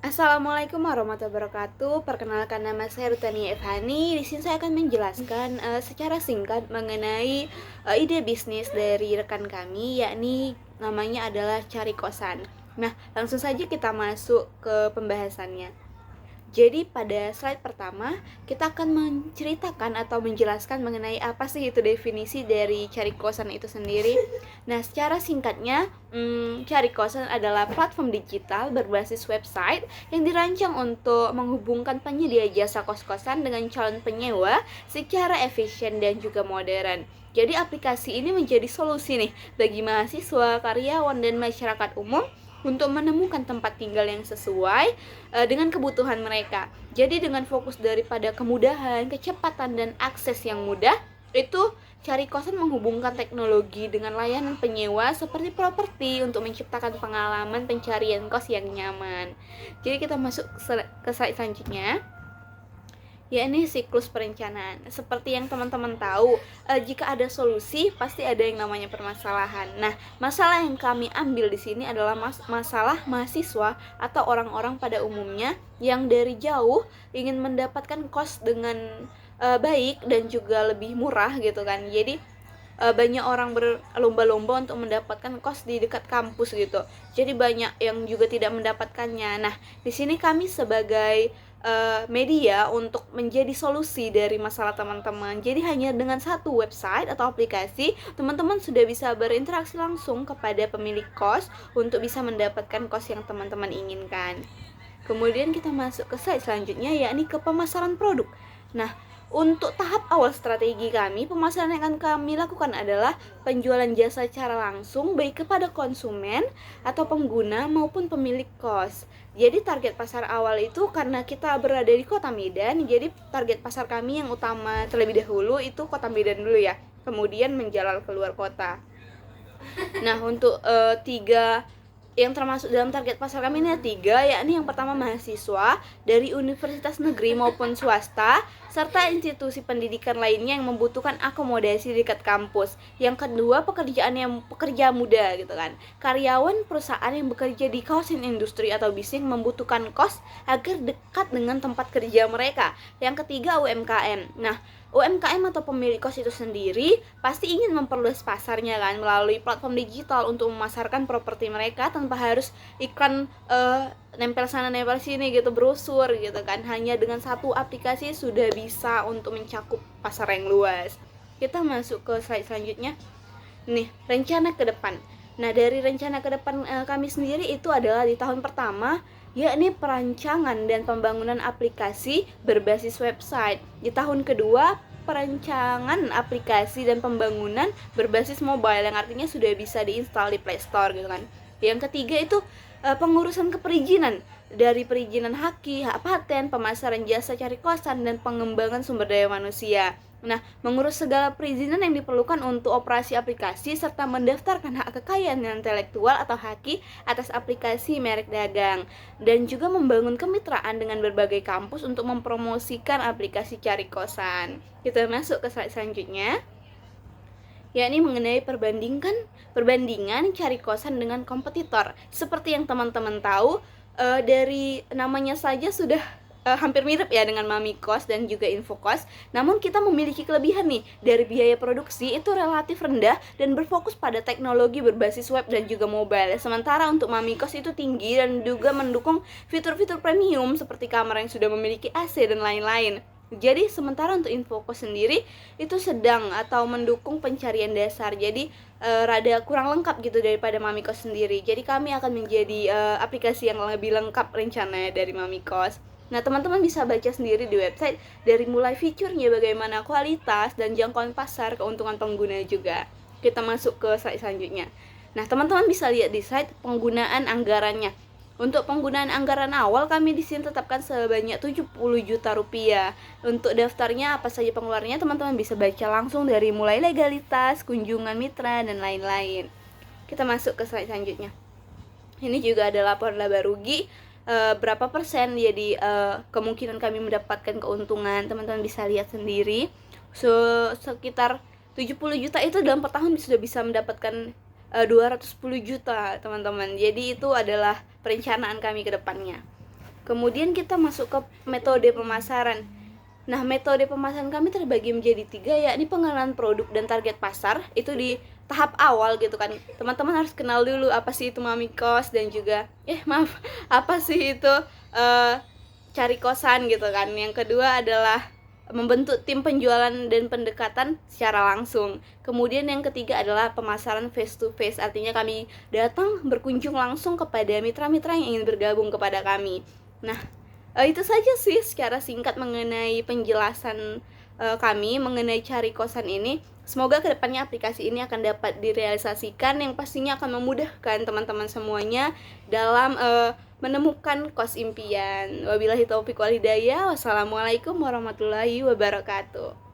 Assalamualaikum warahmatullahi wabarakatuh. Perkenalkan, nama saya Rutania Evhani. Di sini saya akan menjelaskan secara singkat mengenai ide bisnis dari rekan kami, yakni namanya adalah Cari Kosan. Nah, langsung saja kita masuk ke pembahasannya. Jadi pada slide pertama kita akan menceritakan atau menjelaskan mengenai apa sih itu definisi dari Cari Kosan itu sendiri. Nah, secara singkatnya, Cari Kosan adalah platform digital berbasis website yang dirancang untuk menghubungkan penyedia jasa kos-kosan dengan calon penyewa secara efisien dan juga modern. Jadi aplikasi ini menjadi solusi nih bagi mahasiswa, karyawan, dan masyarakat umum untuk menemukan tempat tinggal yang sesuai dengan kebutuhan mereka. Jadi dengan fokus daripada kemudahan, kecepatan, dan akses yang mudah, itu Cari Kosan menghubungkan teknologi dengan layanan penyewa seperti properti untuk menciptakan pengalaman pencarian kos yang nyaman. Jadi kita masuk ke slide selanjutnya, yakni siklus perencanaan. Seperti yang teman-teman tahu, jika ada solusi pasti ada yang namanya permasalahan. Nah, masalah yang kami ambil di sini adalah masalah mahasiswa atau orang-orang pada umumnya yang dari jauh ingin mendapatkan kos dengan baik dan juga lebih murah gitu kan. Jadi banyak orang berlomba-lomba untuk mendapatkan kos di dekat kampus gitu. Jadi banyak yang juga tidak mendapatkannya. Nah, di sini kami sebagai media untuk menjadi solusi dari masalah teman-teman. Jadi hanya dengan satu website atau aplikasi, teman-teman sudah bisa berinteraksi langsung kepada pemilik kos untuk bisa mendapatkan kos yang teman-teman inginkan. Kemudian kita masuk ke slide selanjutnya, yakni ke pemasaran produk. Nah, untuk tahap awal strategi kami, pemasaran yang akan kami lakukan adalah penjualan jasa secara langsung baik kepada konsumen atau pengguna maupun pemilik kos. Jadi target pasar awal itu karena kita berada di Kota Medan, jadi target pasar kami yang utama terlebih dahulu itu Kota Medan dulu ya. Kemudian menjalar keluar kota. Nah, untuk tiga yang termasuk dalam target pasar kami ini ada tiga, yakni yang pertama mahasiswa dari universitas negeri maupun swasta, serta institusi pendidikan lainnya yang membutuhkan akomodasi di dekat kampus. Yang kedua, pekerja muda gitu kan, karyawan perusahaan yang bekerja di kawasan industri atau bisnis membutuhkan kos agar dekat dengan tempat kerja mereka. Yang ketiga, UMKM. Nah, UMKM atau pemilik kos itu sendiri pasti ingin memperluas pasarnya kan melalui platform digital untuk memasarkan properti mereka tanpa harus iklan nempel sana nempel sini gitu, brosur gitu kan. Hanya dengan satu aplikasi sudah bisa untuk mencakup pasar yang luas. Kita masuk ke slide selanjutnya. Nih, rencana ke depan. Nah, dari rencana ke depan kami sendiri itu adalah di tahun pertama, yakni perancangan dan pembangunan aplikasi berbasis website. Di tahun kedua, perancangan aplikasi dan pembangunan berbasis mobile, yang artinya sudah bisa diinstal di Play Store gitu kan. Yang ketiga itu pengurusan keperizinan, dari perizinan hak paten, pemasaran jasa cari kosan, dan pengembangan sumber daya manusia. Nah, mengurus segala perizinan yang diperlukan untuk operasi aplikasi serta mendaftarkan hak kekayaan intelektual atau haki atas aplikasi merek dagang, dan juga membangun kemitraan dengan berbagai kampus untuk mempromosikan aplikasi cari kosan. Kita masuk ke slide selanjutnya, yakni mengenai perbandingan cari kosan dengan kompetitor. Seperti yang teman-teman tahu, dari namanya saja sudah hampir mirip ya dengan Mami Kos dan juga Info Kos. Namun kita memiliki kelebihan nih, dari biaya produksi itu relatif rendah dan berfokus pada teknologi berbasis web dan juga mobile. Sementara untuk Mami Kos itu tinggi dan juga mendukung fitur-fitur premium seperti kamera yang sudah memiliki AC dan lain-lain. Jadi sementara untuk Infokos sendiri itu sedang atau mendukung pencarian dasar. Jadi rada kurang lengkap gitu daripada Mamikos sendiri. Jadi kami akan menjadi aplikasi yang lebih lengkap rencananya dari Mamikos. Nah, teman-teman bisa baca sendiri di website dari mulai fiturnya, bagaimana kualitas dan jangkauan pasar, keuntungan pengguna juga. Kita masuk ke slide selanjutnya. Nah, teman-teman bisa lihat di slide penggunaan anggarannya. Untuk penggunaan anggaran awal kami di sini tetapkan sebanyak 70 juta rupiah. Untuk daftarnya apa saja pengeluarannya teman-teman bisa baca langsung dari mulai legalitas, kunjungan mitra, dan lain-lain. Kita masuk ke slide selanjutnya. Ini juga ada laporan laba rugi, berapa persen, jadi kemungkinan kami mendapatkan keuntungan teman-teman bisa lihat sendiri. Sekitar 70 juta itu dalam per tahun sudah bisa mendapatkan 210 juta teman-teman. Jadi itu adalah perencanaan kami ke depannya. Kemudian kita masuk ke metode pemasaran. Nah, metode pemasaran kami terbagi menjadi 3, yakni pengenalan produk dan target pasar. Itu di tahap awal gitu kan. Teman-teman harus kenal dulu apa sih itu mami kos, dan juga apa sih itu cari kosan gitu kan. Yang kedua adalah membentuk tim penjualan dan pendekatan secara langsung. Kemudian yang ketiga adalah pemasaran face to face, artinya kami datang berkunjung langsung kepada mitra-mitra yang ingin bergabung kepada kami. Nah, itu saja sih secara singkat mengenai penjelasan kami mengenai cari kosan ini. Semoga kedepannya aplikasi ini akan dapat direalisasikan, yang pastinya akan memudahkan teman-teman semuanya dalam menemukan kos impian. Wabillahi taufiq wal hidayah. Wassalamualaikum warahmatullahi wabarakatuh.